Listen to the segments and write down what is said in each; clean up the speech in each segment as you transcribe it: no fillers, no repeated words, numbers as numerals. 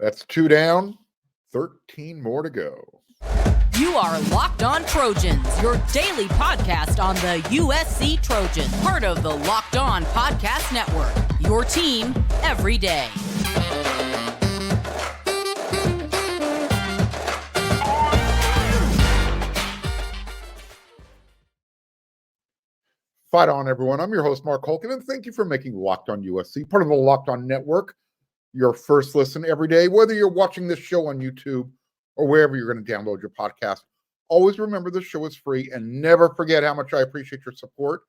That's 2 down, 13 more to go. You are Locked On Trojans, your daily podcast on the USC Trojans, part of the Locked On Podcast Network, your team every day. Fight on, everyone. I'm your host, Mark Holkin, and thank you for making Locked On USC part of the Locked On Network, your first listen every day, whether you're watching this show on YouTube or wherever you're going to download your podcast. Always remember this show is free, and never forget how much I appreciate your support.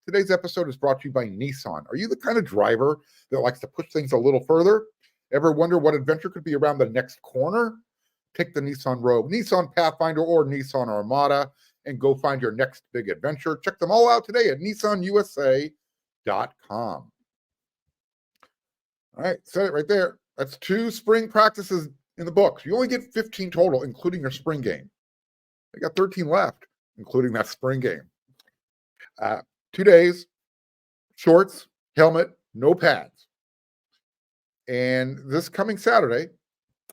Today's episode is brought to you by Nissan. Are you the kind of driver that likes to push things a little further? Ever wonder what adventure could be around the next corner? Take the Nissan Rogue, Nissan Pathfinder, or Nissan Armada, and go find your next big adventure. Check them all out today at nissanusa.com. All right, said it right there. That's 2 spring practices in the books. You only get 15 total, including your spring game. They got 13 left, including that spring game. 2 days, shorts, helmet, no pads. And this coming Saturday,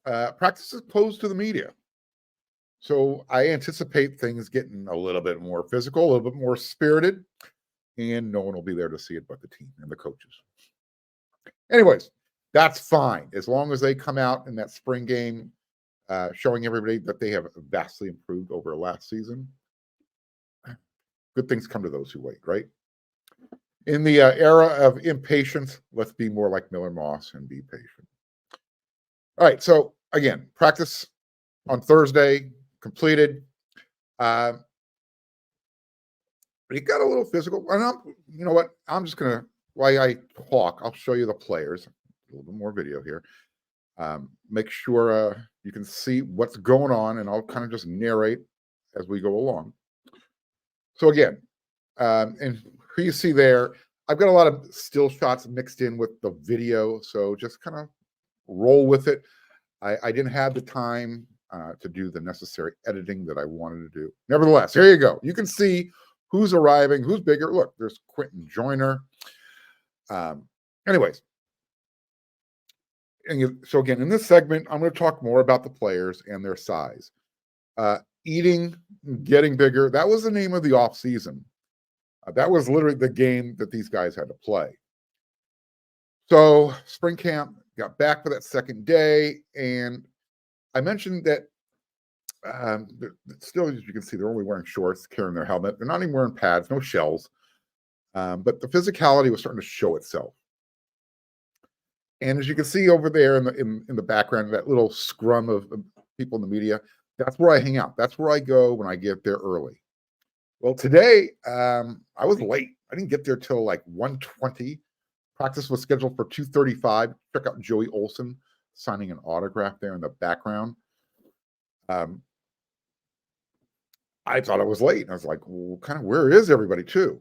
practice is closed to the media. So I anticipate things getting a little bit more physical, a little bit more spirited, and no one will be there to see it but the team and the coaches. Anyways, that's fine as long as they come out in that spring game showing everybody that they have vastly improved over last season. Good things come to those who wait, right? In the era of impatience, let's be more like Miller Moss and be patient. All right, so again, practice on Thursday, completed. It got a little physical. And you know what? I'm just going to, while I talk, I'll show you the players. A little bit more video here. Make sure you can see what's going on, and I'll kind of just narrate as we go along. So again, and who you see there, I've got a lot of still shots mixed in with the video, so just kind of roll with it. I didn't have the time to do the necessary editing that I wanted to do. Nevertheless, here you go. You can see who's arriving, who's bigger. Look, there's Quentin Joyner. Anyways, so again, in this segment, I'm going to talk more about the players and their size. Eating, getting bigger, that was the name of the off season. That was literally the game that these guys had to play. So spring camp, got back for that second day, and I mentioned that still, as you can see, they're only wearing shorts, carrying their helmet. They're not even wearing pads, no shells. But the physicality was starting to show itself. And as you can see over there in the background, that little scrum of people in the media, that's where I hang out. That's where I go when I get there early. Well, today, I was late. I didn't get there till like 1:20. Practice was scheduled for 2:35. Check out Joey Olson signing an autograph there in the background. I thought I was late. And I was like, well, kind of where is everybody too?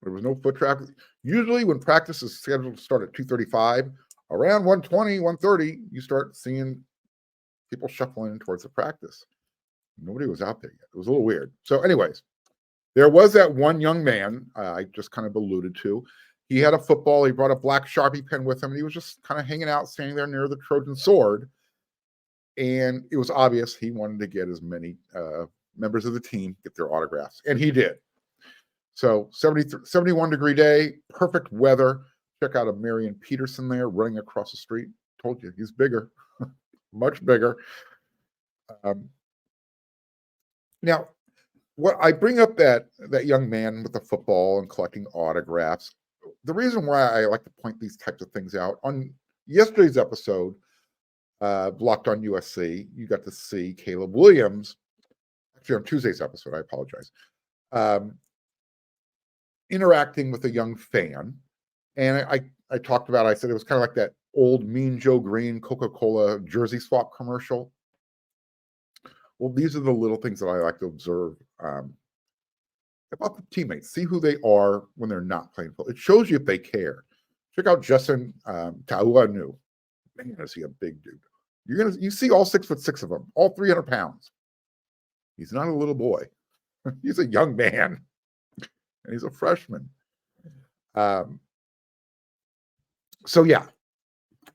There was no foot traffic. Usually when practice is scheduled to start at 2:35, around 1:20, 1:30, you start seeing people shuffling in towards the practice. Nobody was out there yet. It was a little weird. So anyways, there was that one young man I just kind of alluded to. He had a football. He brought a black Sharpie pen with him, and he was just kind of hanging out, standing there near the Trojan sword. And it was obvious he wanted to get as many members of the team get their autographs, and he did. So 71-degree day, perfect weather. Check out a Marion Peterson there running across the street. Told you, he's bigger, much bigger. Now, what I bring up that young man with the football and collecting autographs, the reason why I like to point these types of things out, on yesterday's episode, Locked on USC, you got to see Caleb Williams, actually on Tuesday's episode, I apologize, interacting with a young fan. And I talked about, I said it was kind of like that old Mean Joe Green Coca-Cola jersey swap commercial. Well, these are the little things that I like to observe about the teammates. See who they are when they're not playing football. It shows you if they care. Check out Justin Tauanu. Man, is he a big dude. You see all 6'6" of them, all 300 pounds. He's not a little boy. He's a young man. And he's a freshman. So yeah,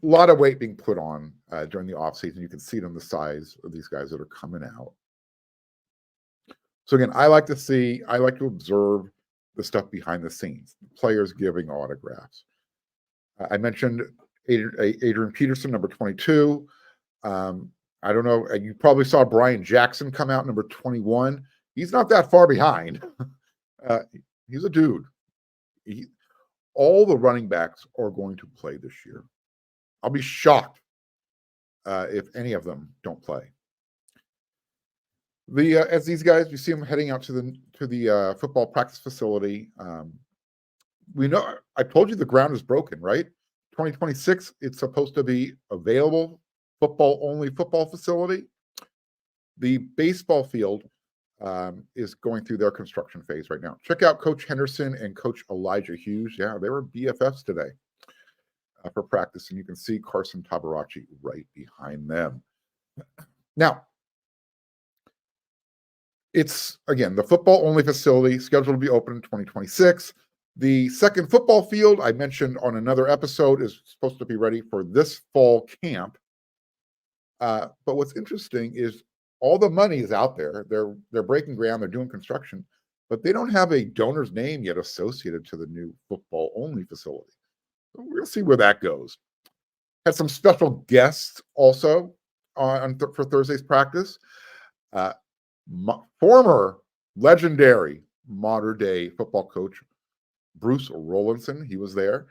lot of weight being put on during the offseason. You can see it on the size of these guys that are coming out. So again, I like to observe the stuff behind the scenes, players giving autographs. I mentioned Adrian Peterson, number 22. I don't know, you probably saw Brian Jackson come out, number 21. He's not that far behind. He's a dude. All the running backs are going to play this year. I'll be shocked if any of them don't play. As these guys, you see them heading out to the football practice facility. We know, I told you the ground is broken, right? 2026, it's supposed to be available, football-only football facility. The baseball field is going through their construction phase right now. Check out Coach Henderson and Coach Elijah Hughes. Yeah, they were BFFs today for practice, and you can see Carson Tabarachi right behind them. Now, it's, again, the football-only facility scheduled to be open in 2026. The second football field, I mentioned on another episode, is supposed to be ready for this fall camp. But what's interesting is all the money is out there. They're breaking ground. They're doing construction, but they don't have a donor's name yet associated to the new football-only facility. So we'll see where that goes. Had some special guests also for Thursday's practice. Former legendary modern-day football coach Bruce Rowlandson, he was there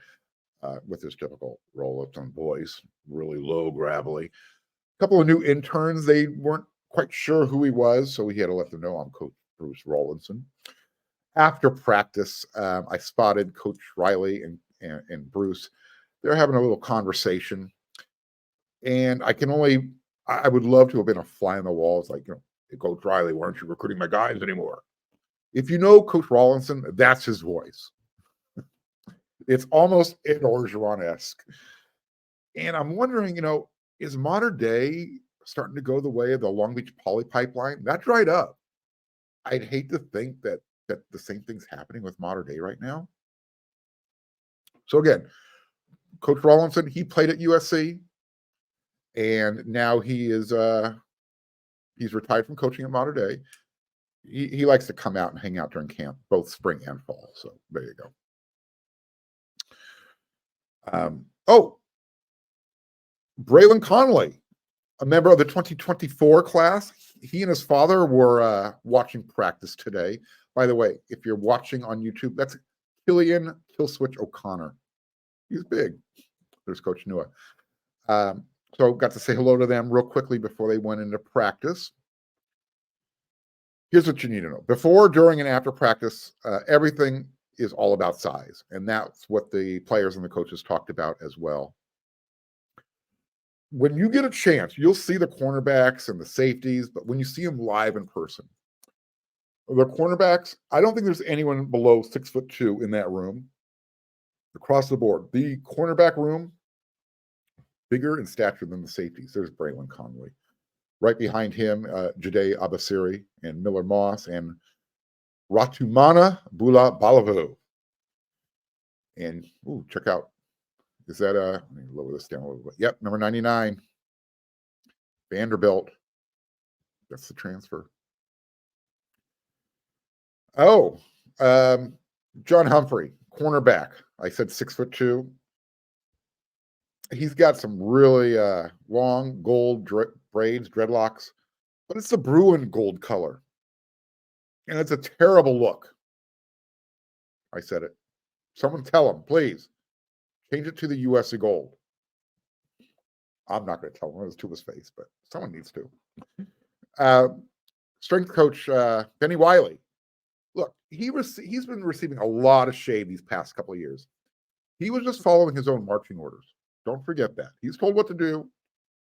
with his typical Rowlandson voice, really low, gravelly. A couple of new interns, they weren't quite sure who he was, so we had to let them know I'm Coach Bruce Rowlandson. After practice, I spotted Coach Riley and Bruce. They're having a little conversation, and I would love to have been a fly on the wall. It's like, Coach Riley, why aren't you recruiting my guys anymore? If you know Coach Rawlinson, that's his voice. It's almost Ed Orgeron-esque. And I'm wondering, is modern day starting to go the way of the Long Beach Poly Pipeline? That dried up. I'd hate to think that the same thing's happening with modern day right now. So again, Coach Rawlinson, he played at USC, and now he's retired from coaching at modern day. He likes to come out and hang out during camp, both spring and fall. So there you go. Braylan Conley, a member of the 2024 class. He and his father were watching practice today. By the way, if you're watching on YouTube, that's Killian Killswitch O'Connor. He's big. There's Coach Nua. So got to say hello to them real quickly before they went into practice. Here's what you need to know. Before, during, and after practice, everything is all about size. And that's what the players and the coaches talked about as well. When you get a chance, you'll see the cornerbacks and the safeties, but when you see them live in person, the cornerbacks, I don't think there's anyone below 6'2" in that room across the board. The cornerback room, bigger in stature than the safeties. There's Braylan Conley. Right behind him, Jade Abasiri and Miller Moss and Ratumana Bula Balavu. And check out, is that let me lower this down a little bit. Yep, number 99, Vanderbilt. That's the transfer. John Humphrey, cornerback. I said 6'2". He's got some really long gold braids, dreadlocks, but it's the Bruin gold color. And it's a terrible look. I said it. Someone tell him, please. Change it to the USC gold. I'm not going to tell him. It was to his face, but someone needs to. Strength coach Benny Wiley. Look, he's been receiving a lot of shade these past couple of years. He was just following his own marching orders. Don't forget that. He's told what to do,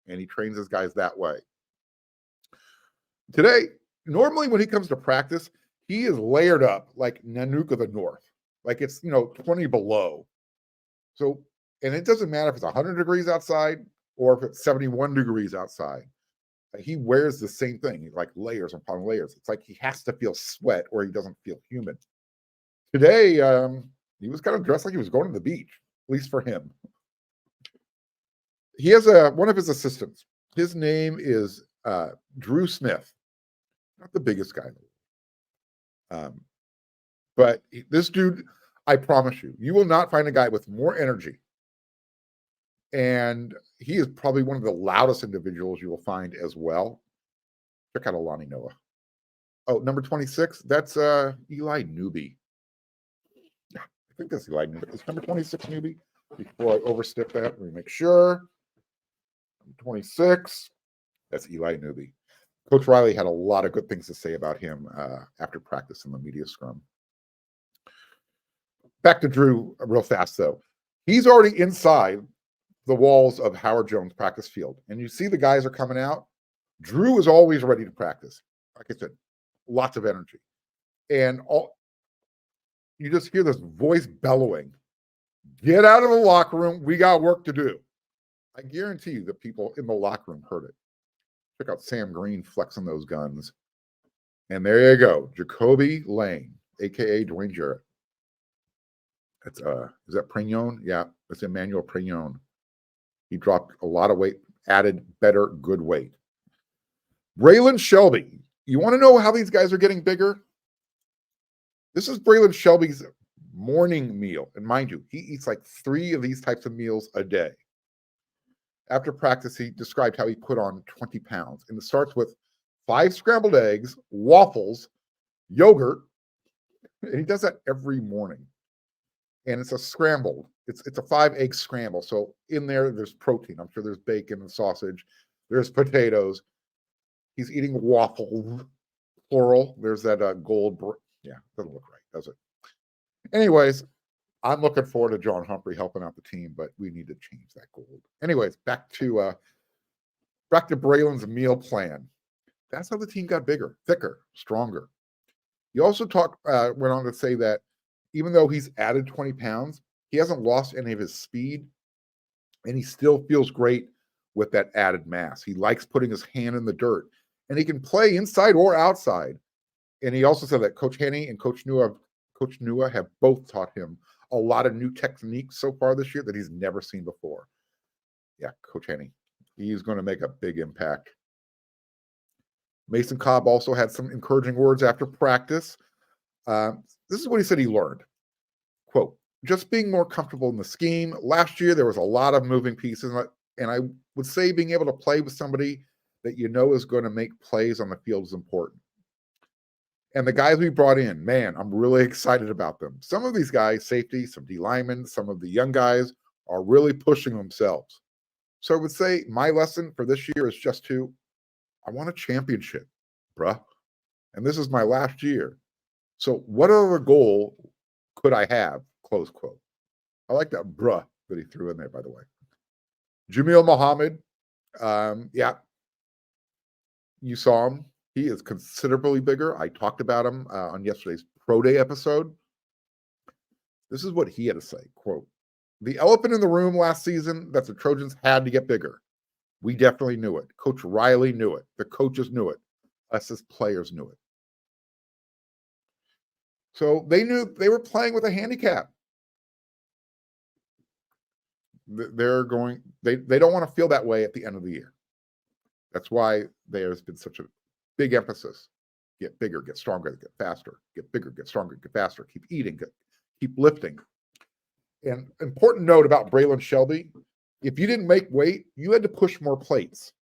and he trains his guys that way. Today, normally when he comes to practice, he is layered up like Nanook of the North. Like it's, 20 below. So, and it doesn't matter if it's 100 degrees outside or if it's 71 degrees outside. He wears the same thing, like layers upon layers. It's like he has to feel sweat or he doesn't feel humid. Today, he was kind of dressed like he was going to the beach, at least for him. He has one of his assistants. His name is Drew Smith. Not the biggest guy. But this dude, I promise you, you will not find a guy with more energy. And he is probably one of the loudest individuals you will find as well. Check out Alani Noah. Oh, number 26, that's Eli Newby. I think that's Eli Newby. Is number 26 Newby? Before I overstep that, let me make sure. 26, that's Eli Newby. Coach Riley had a lot of good things to say about him after practice in the media scrum. Back to Drew real fast, though. He's already inside the walls of Howard Jones practice field. And you see the guys are coming out. Drew is always ready to practice. Like I said, lots of energy. And you just hear this voice bellowing. Get out of the locker room. We got work to do. I guarantee you the people in the locker room heard it. Check out Sam Green flexing those guns. And there you go. Jacoby Lane, a.k.a. Dwayne Jarrett. That's is that Prignon? Yeah, it's Emmanuel Prignon. He dropped a lot of weight, added better, good weight. Braylan Shelby. You want to know how these guys are getting bigger? This is Braylan Shelby's morning meal. And mind you, he eats like 3 of these types of meals a day. After practice, he described how he put on 20 pounds. And it starts with 5 scrambled eggs, waffles, yogurt. And he does that every morning. And it's a scrambled. It's a 5-egg scramble. So in there's protein. I'm sure there's bacon and sausage. There's potatoes. He's eating waffles, plural. There's that gold. Yeah, doesn't look right, does it? Anyways, I'm looking forward to John Humphrey helping out the team, but we need to change that gold. Anyways, back to Braylan's meal plan. That's how the team got bigger, thicker, stronger. He also went on to say that even though he's added 20 pounds, he hasn't lost any of his speed, and he still feels great with that added mass. He likes putting his hand in the dirt, and he can play inside or outside. And he also said that Coach Henney and Coach Nua have both taught him a lot of new techniques so far this year that he's never seen before. Yeah, Coach Henney. He's going to make a big impact. Mason Cobb also had some encouraging words after practice. This is what he said he learned. Quote, just being more comfortable in the scheme. Last year, there was a lot of moving pieces. And I would say being able to play with somebody that you know is going to make plays on the field is important. And the guys we brought in, man, I'm really excited about them. Some of these guys, safety, some D linemen, some of the young guys are really pushing themselves. So I would say my lesson for this year is just I want a championship, bruh. And this is my last year. So what other goal could I have? Close quote. I like that bruh that he threw in there, by the way. Jamil Muhammad, yeah, you saw him. He is considerably bigger. I talked about him on yesterday's Pro Day episode. This is what he had to say, quote, the elephant in the room last season that the Trojans had to get bigger. We definitely knew it. Coach Riley knew it. The coaches knew it. Us as players knew it. So they knew they were playing with a handicap. They don't want to feel that way at the end of the year. That's why there's been such a big emphasis. Get bigger, get stronger, get faster. Get bigger, get stronger, get faster. Keep eating, keep lifting. And important note about Braylan Shelby, if you didn't make weight, you had to push more plates.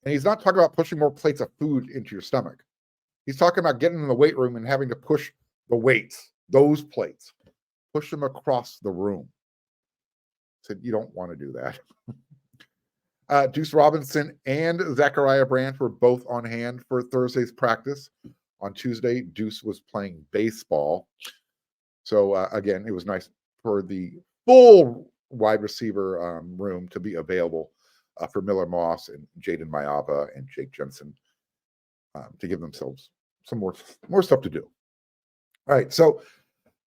And he's not talking about pushing more plates of food into your stomach. He's talking about getting in the weight room and having to push the weights, those plates, push them across the room. Said you don't want to do that. Deuce Robinson and Zachariah Brandt were both on hand for Thursday's practice. On Tuesday, Deuce was playing baseball. So, again, it was nice for the full wide receiver room to be available for Miller Moss and Jaden Mayava and Jake Jensen to give themselves some more stuff to do. All right, so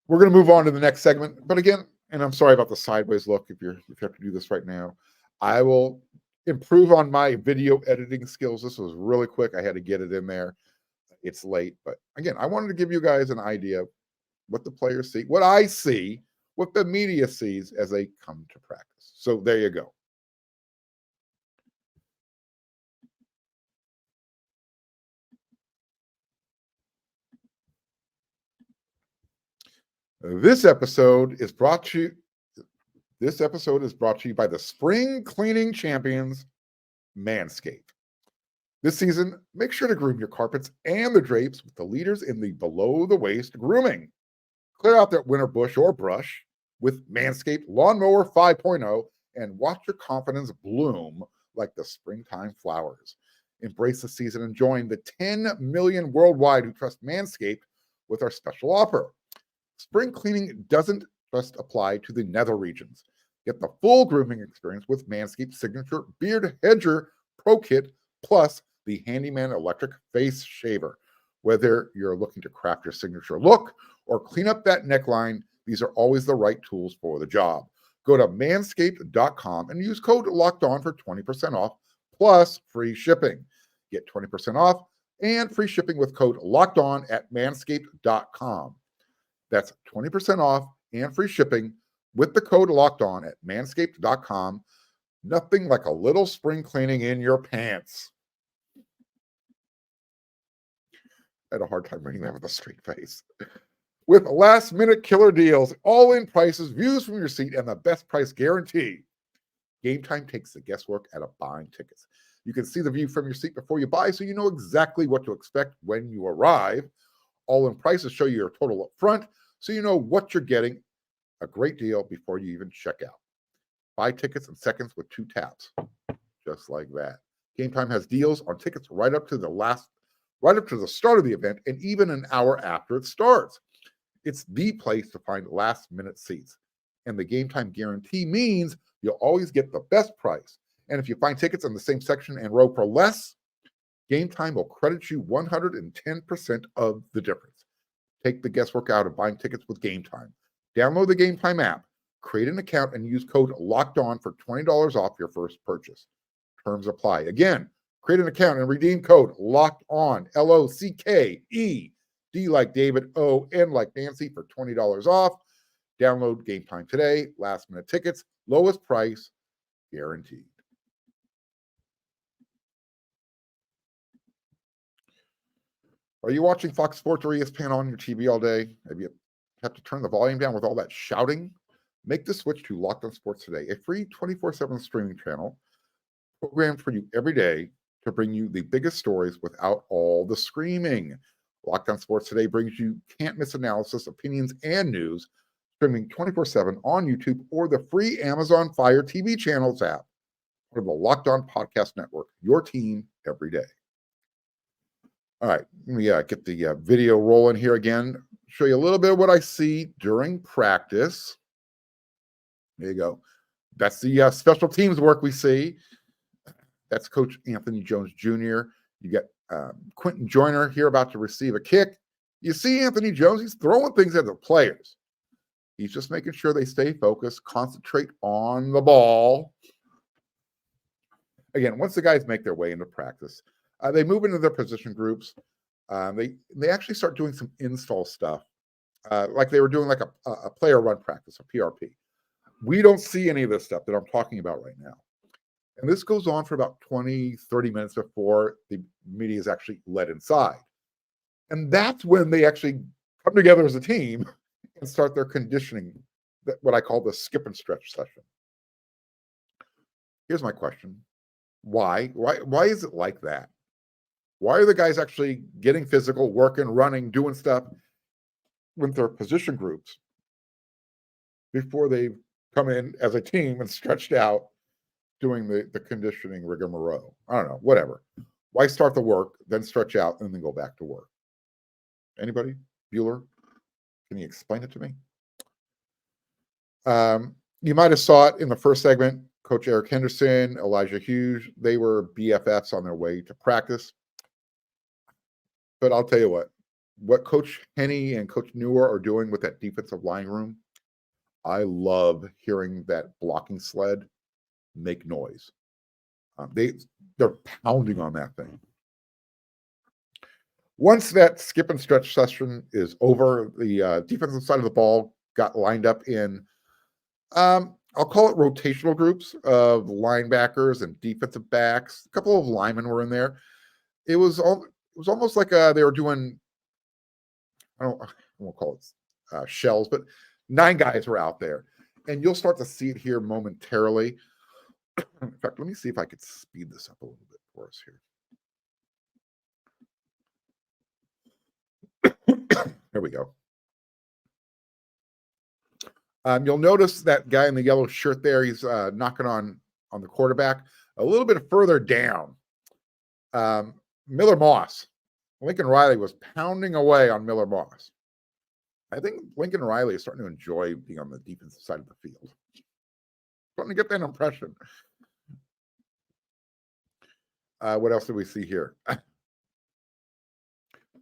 we're going to move on to the next segment. But again, and I'm sorry about the sideways look if you have to do this right now. I will improve on my video editing skills. This was really quick. I had to get it in there. It's late. But again, I wanted to give you guys an idea of what the players see, what I see, what the media sees as they come to practice. So there you go. This episode is brought to you by the spring cleaning champions, Manscaped. This season, make sure to groom your carpets and the drapes with the leaders in the below-the-waist grooming. Clear out that winter bush or brush with Manscaped Lawnmower 5.0 and watch your confidence bloom like the springtime flowers. Embrace the season and join the 10 million worldwide who trust Manscaped with our special offer. Spring cleaning doesn't just apply to the nether regions. Get the full grooming experience with Manscaped's signature Beard Hedger Pro Kit plus the Handyman Electric Face Shaver. Whether you're looking to craft your signature look or clean up that neckline, these are always the right tools for the job. Go to manscaped.com and use code LOCKEDON for 20% off plus free shipping. Get 20% off and free shipping with code LOCKEDON at manscaped.com. That's 20% off and free shipping with the code LOCKEDON at manscaped.com. Nothing like a little spring cleaning in your pants. I had a hard time reading that with a straight face. With last-minute killer deals, all-in prices, views from your seat, and the best price guarantee, Game Time takes the guesswork out of buying tickets. You can see the view from your seat before you buy, so you know exactly what to expect when you arrive. All-in prices show you your total up front, so you know what you're getting. A great deal before you even check out. Buy tickets in seconds with 2 taps, just like that. Game Time has deals on tickets right up to the start of the event, and even an hour after it starts. It's the place to find last-minute seats. And the Game Time guarantee means you'll always get the best price. And if you find tickets in the same section and row for less, Game Time will credit you 110% of the difference. Take the guesswork out of buying tickets with Game Time. Download the Game Time app, create an account, and use code LOCKEDON for $20 off your first purchase. Terms apply. Again, create an account and redeem code LOCKEDON, LOCKED like David, O, N like Nancy for $20 off. Download Game Time today. Last minute tickets, lowest price, guaranteed. Are you watching Fox Sports or ESPN on your TV all day? Maybe you have to turn the volume down with all that shouting? Make the switch to Locked On Sports Today, a free 24/7 streaming channel programmed for you every day to bring you the biggest stories without all the screaming. Locked On Sports Today brings you can't-miss analysis, opinions, and news, streaming 24/7 on YouTube or the free Amazon Fire TV channels app. Part of the Locked On Podcast Network, your team every day. All right, let me get the video rolling here again. Show you a little bit of what I see during practice. There you go. That's the special teams work we see. That's Coach Anthony Jones Jr. You got Quentin Joyner here about to receive a kick. You see Anthony Jones, he's throwing things at the players. He's just making sure they stay focused, concentrate on the ball. Again, once the guys make their way into practice, they move into their position groups. They actually start doing some install stuff, like they were doing like a player run practice, a PRP. We don't see any of this stuff that I'm talking about right now. And this goes on for about 20, 30 minutes before the media is actually let inside. And that's when they actually come together as a team and start their conditioning, what I call the skip and stretch session. Here's my question. Why is it like that? Why are the guys actually getting physical, working, running, doing stuff with their position groups before they come in as a team and stretched out doing the conditioning rigmarole? I don't know, whatever. Why start the work, then stretch out, and then go back to work? Anybody? Bueller? Can you explain it to me? You might have saw it in the first segment. Coach Eric Henderson, Elijah Hughes, they were BFFs on their way to practice. But I'll tell you what Coach Henney and Coach Newer are doing with that defensive line room, I love hearing that blocking sled make noise. They're pounding on that thing. Once that skip and stretch session is over, the defensive side of the ball got lined up in, I'll call it rotational groups of linebackers and defensive backs. A couple of linemen were in there. It was almost like they were doing, I won't call it shells, but 9 guys were out there. And you'll start to see it here momentarily. In fact, let me see if I could speed this up a little bit for us here. There we go. You'll notice that guy in the yellow shirt there, he's knocking on the quarterback. A little bit further down, Miller Moss. Lincoln Riley was pounding away on Miller Moss. I think Lincoln Riley is starting to enjoy being on the defensive side of the field. Starting to get that impression. What else do we see here?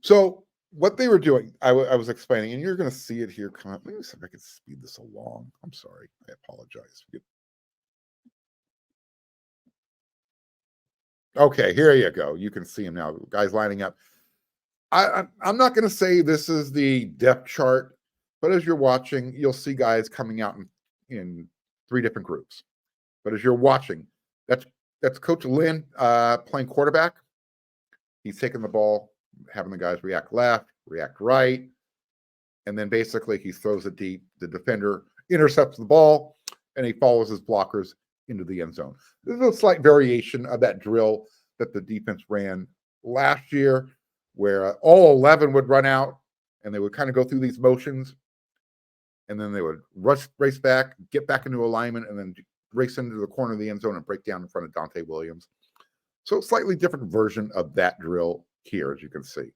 So what they were doing, I was explaining, and you're going to see it here come up. Let me see if I can speed this along. I'm sorry. I apologize. Okay, here you go. You can see him now. Guys lining up. I'm not going to say this is the depth chart, but as you're watching, you'll see guys coming out in 3 different groups. But as you're watching, that's Coach Lynn playing quarterback. He's taking the ball, having the guys react left, react right, and then basically he throws it deep. The defender intercepts the ball, and he follows his blockers into the end zone. This is a slight variation of that drill that the defense ran last year, where all 11 would run out, and they would kind of go through these motions, and then they would race back, get back into alignment, and then race into the corner of the end zone and break down in front of Dante Williams. So slightly different version of that drill here, as you can see.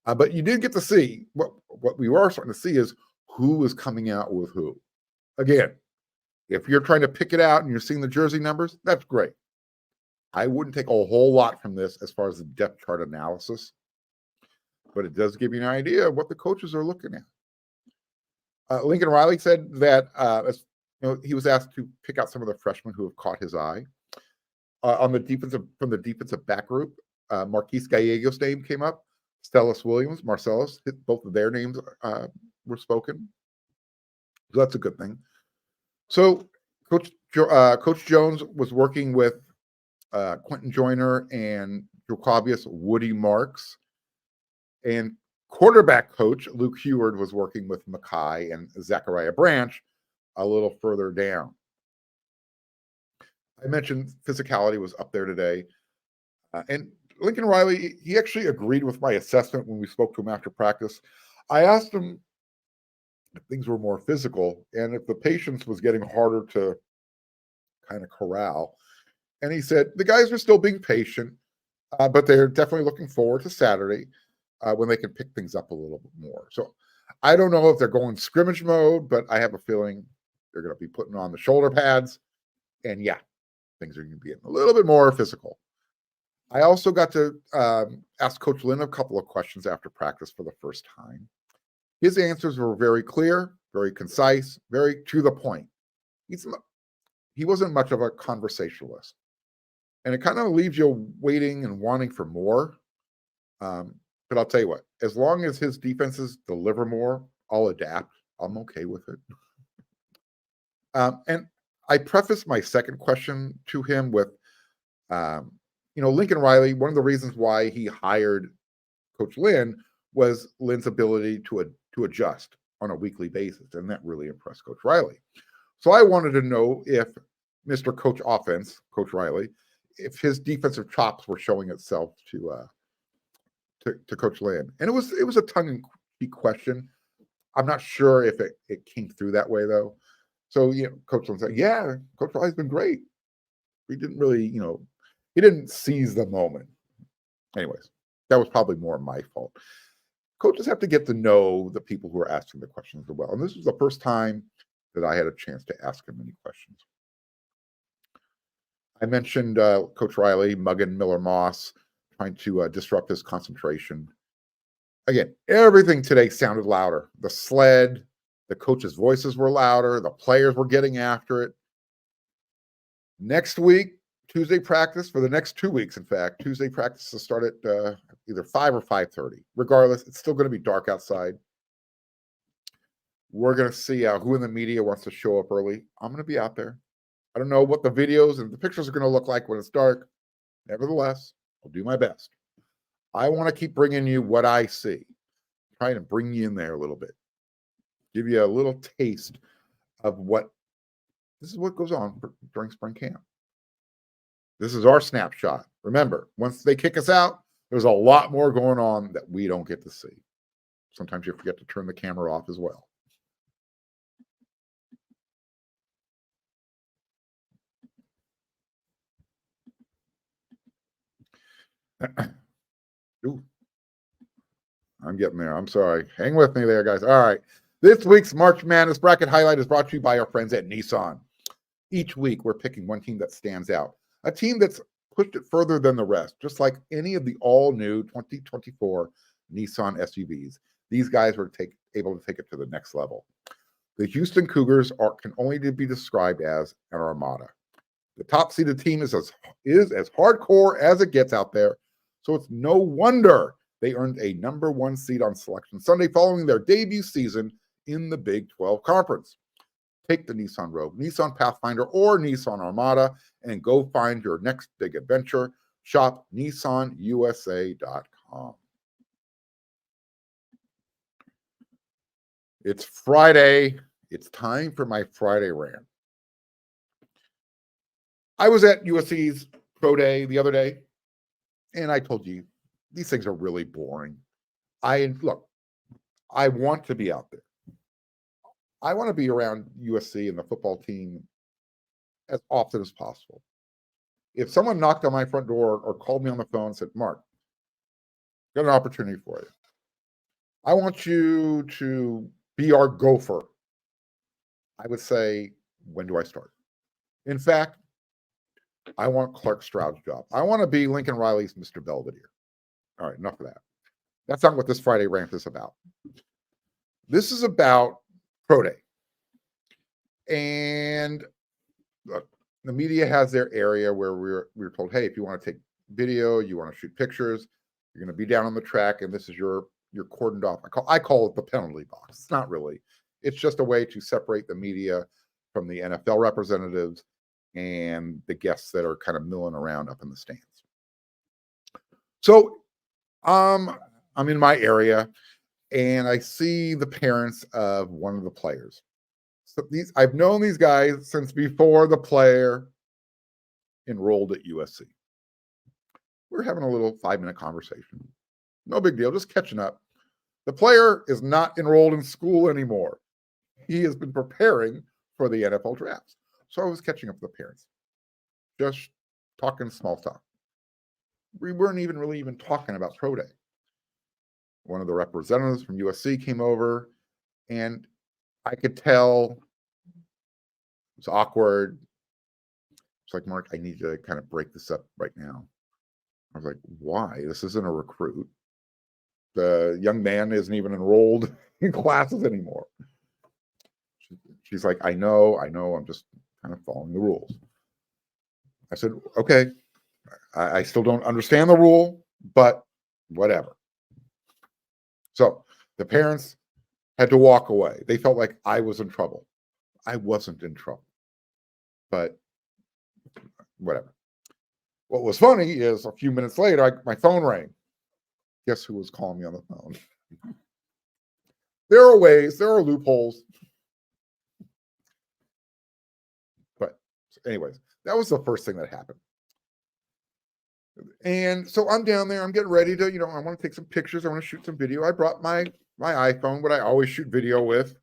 But you did get to see what we were starting to see is who is coming out with who. Again, if you're trying to pick it out and you're seeing the jersey numbers, that's great. I wouldn't take a whole lot from this as far as the depth chart analysis, but it does give you an idea of what the coaches are looking at. Lincoln Riley said that he was asked to pick out some of the freshmen who have caught his eye. From the defensive back group, Marquise Gallegos' name came up. Stellus Williams, Marcellus, both of their names were spoken. So that's a good thing. So Coach Jones was working with Quentin Joyner and Joaquius Woody Marks. And quarterback coach Luke Heward was working with Mackay and Zachariah Branch a little further down. I mentioned physicality was up there today. And Lincoln Riley, he actually agreed with my assessment when we spoke to him after practice. I asked him if things were more physical and if the patience was getting harder to kind of corral. And he said the guys are still being patient, but they're definitely looking forward to Saturday when they can pick things up a little bit more. So I don't know if they're going scrimmage mode, but I have a feeling they're going to be putting on the shoulder pads. And yeah, things are going to be getting a little bit more physical. I also got to ask Coach Lynn a couple of questions after practice for the first time. His answers were very clear, very concise, very to the point. He wasn't much of a conversationalist. And it kind of leaves you waiting and wanting for more. But I'll tell you what, as long as his defenses deliver more, I'll adapt. I'm okay with it. And I prefaced my second question to him with, Lincoln Riley, one of the reasons why he hired Coach Lynn was Lynn's ability to adjust on a weekly basis. And that really impressed Coach Riley. So I wanted to know if Mr. Coach Offense, Coach Riley, if his defensive chops were showing itself to Coach Lynn. And it was a tongue-in-cheek question. I'm not sure if it came through that way, though. So, Coach Lynn said, yeah, Coach Riley's been great. We didn't really, he didn't seize the moment. Anyways, that was probably more my fault. Coaches have to get to know the people who are asking the questions as well. And this was the first time that I had a chance to ask him any questions. I mentioned Coach Riley mugging Miller Moss, trying to disrupt his concentration. Again, everything today sounded louder. The sled, the coaches' voices were louder. The players were getting after it. Next week, Tuesday practice, for the next 2 weeks, in fact, Tuesday practice will start at either 5 or 5:30. Regardless, it's still going to be dark outside. We're going to see who in the media wants to show up early. I'm going to be out there. I don't know what the videos and the pictures are going to look like when it's dark. Nevertheless, I'll do my best. I want to keep bringing you what I see. trying to bring you in there a little bit, give you a little taste of this is what goes on during spring camp. This is our snapshot. Remember, once they kick us out, there's a lot more going on that we don't get to see. Sometimes you forget to turn the camera off as well. Ooh, I'm getting there. I'm sorry. Hang with me there, guys. All right. This week's March Madness bracket highlight is brought to you by our friends at Nissan. Each week, we're picking one team that stands out, a team that's pushed it further than the rest, just like any of the all-new 2024 Nissan SUVs. These guys were able to take it to the next level. The Houston Cougars can only be described as an armada. The top-seeded team is as hardcore as it gets out there, so it's no wonder they earned a number 1 seed on Selection Sunday following their debut season in the Big 12 Conference. Take the Nissan Rogue, Nissan Pathfinder, or Nissan Armada and go find your next big adventure. Shop NissanUSA.com. It's Friday. It's time for my Friday rant. I was at USC's Pro Day the other day, and I told you, these things are really boring. I want to be out there. I want to be around USC and the football team as often as possible. If someone knocked on my front door or called me on the phone and said, Mark, got an opportunity for you. I want you to be our gopher. I would say, when do I start? In fact, I want Clark Stroud's job. I want to be Lincoln Riley's Mr. Belvedere. All right, enough of that. That's not what this Friday rant is about. This is about Pro Day. And look, the media has their area where we're told, hey, if you want to take video, you want to shoot pictures, you're going to be down on the track, and this is your cordoned off. I call it the penalty box. It's not really. It's just a way to separate the media from the NFL representatives and the guests that are kind of milling around up in the stands. So I'm in my area, and I see the parents of one of the players. So I've known these guys since before the player enrolled at USC. We're having a little 5-minute conversation. No big deal, just catching up. The player is not enrolled in school anymore. He has been preparing for the NFL drafts. So I was catching up with the parents, just talking small talk. We weren't even talking about Pro Day. One of the representatives from USC came over, and I could tell it was awkward. It's like, Mark, I need to kind of break this up right now. I was like, why? This isn't a recruit. The young man isn't even enrolled in classes anymore. She's like, I know, I'm just kind of following the rules. I said, okay, I still don't understand the rule, but whatever. So the parents had to walk away. They felt like I was in trouble. I wasn't in trouble, but whatever. What was funny is a few minutes later, my phone rang. Guess who was calling me on the phone? There are ways, there are loopholes. But anyways, that was the first thing that happened. And so I'm down there, I'm getting ready to, I want to take some pictures. I want to shoot some video. I brought my iPhone, what I always shoot video with.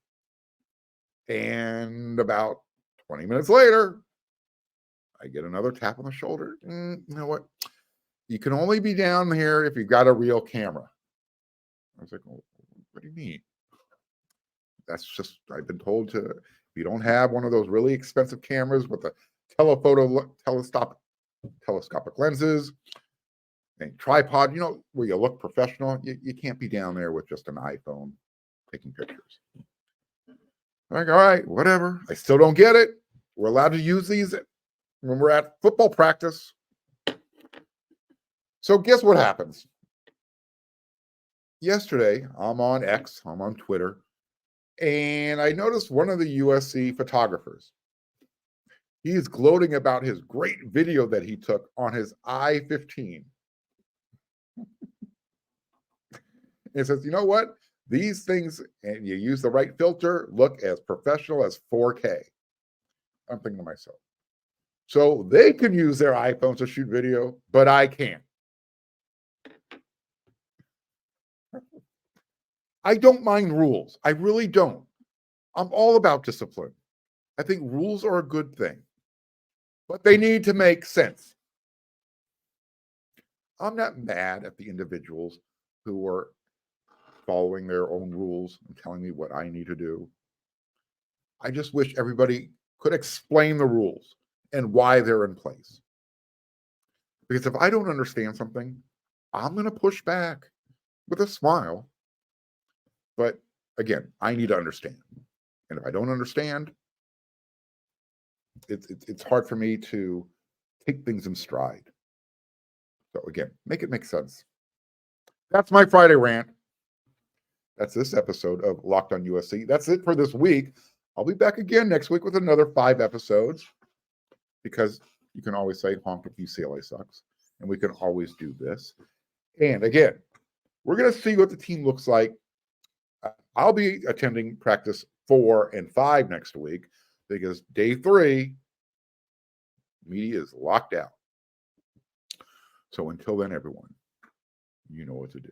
And about 20 minutes later, I get another tap on the shoulder. You know what? You can only be down here if you've got a real camera. I was like, well, what do you mean? That's just, I've been told to, if you don't have one of those really expensive cameras with the telescopic lenses and tripod, where you look professional, you can't be down there with just an iPhone taking pictures. I'm like, all right, whatever. I still don't get it. We're allowed to use these when we're at football practice. So guess what happens? Yesterday, I'm on X, I'm on Twitter, and I noticed one of the USC photographers. He is gloating about his great video that he took on his I-15. It says, you know what? these things, and you use the right filter, look as professional as 4K. I'm thinking to myself, so they can use their iPhones to shoot video, but I can't. I don't mind rules. I really don't. I'm all about discipline. I think rules are a good thing, but they need to make sense. I'm not mad at the individuals who are following their own rules and telling me what I need to do. I just wish everybody could explain the rules and why they're in place. Because if I don't understand something, I'm going to push back with a smile. But again, I need to understand. And if I don't understand, it's hard for me to take things in stride. So again, make it make sense. That's my Friday rant. That's this episode of Locked on USC. That's it for this week. I'll be back again next week with another 5 episodes, because you can always say honk if UCLA sucks, and we can always do this. And again, we're going to see what the team looks like. I'll be attending practice 4 and 5 next week, because day 3, media is locked out. So until then, everyone, you know what to do.